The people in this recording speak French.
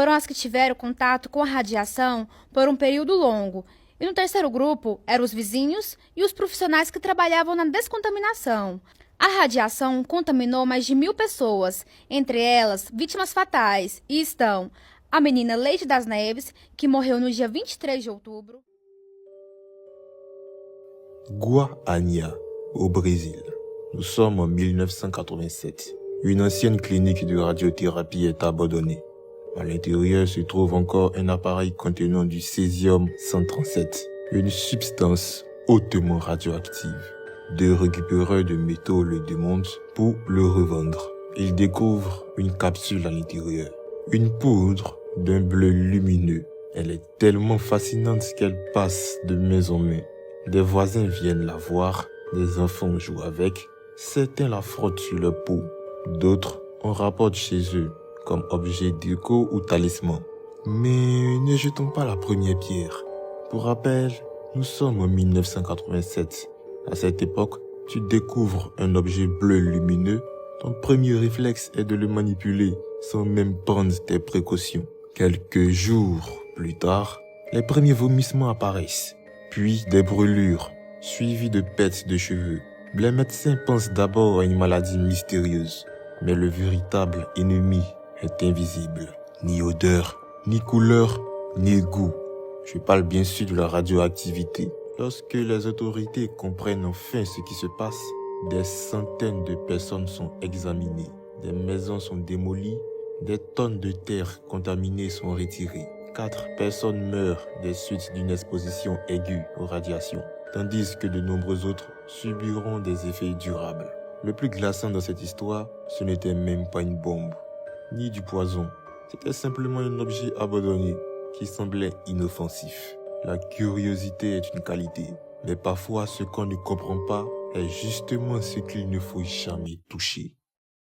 foram as que tiveram contato com a radiação por um período longo. E no terceiro grupo eram os vizinhos e os profissionais que trabalhavam na descontaminação. A radiação contaminou mais de 1.000 pessoas, entre elas vítimas fatais, e estão a menina Leite das Neves, que morreu no dia 23 de outubro. Goiânia, au Brésil. Nous sommes en 1987. Une ancienne clinique de radiothérapie est abandonnée. À l'intérieur se trouve encore un appareil contenant du césium-137, une substance hautement radioactive. Deux récupéreurs de métaux le démontent pour le revendre. Ils découvrent une capsule à l'intérieur, une poudre d'un bleu lumineux. Elle est tellement fascinante qu'elle passe de main en main. Des voisins viennent la voir, des enfants jouent avec, certains la frottent sur leur peau, d'autres en rapportent chez eux comme objet déco ou talisman. Mais ne jetons pas la première pierre. Pour rappel, nous sommes en 1987. À cette époque, tu découvres un objet bleu lumineux, ton premier réflexe est de le manipuler sans même prendre tes précautions. Quelques jours plus tard, les premiers vomissements apparaissent, puis des brûlures, suivies de pertes de cheveux. Les médecins pensent d'abord à une maladie mystérieuse, mais le véritable ennemi est invisible. Ni odeur, ni couleur, ni goût. Je parle bien sûr de la radioactivité. Lorsque les autorités comprennent enfin ce qui se passe, des centaines de personnes sont examinées, des maisons sont démolies, des tonnes de terre contaminée sont retirées. 4 personnes meurent des suites d'une exposition aiguë aux radiations, tandis que de nombreux autres subiront des effets durables. Le plus glaçant dans cette histoire, ce n'était même pas une bombe, ni du poison. C'était simplement un objet abandonné qui semblait inoffensif. La curiosité est une qualité, mais parfois ce qu'on ne comprend pas est justement ce qu'il ne faut jamais toucher.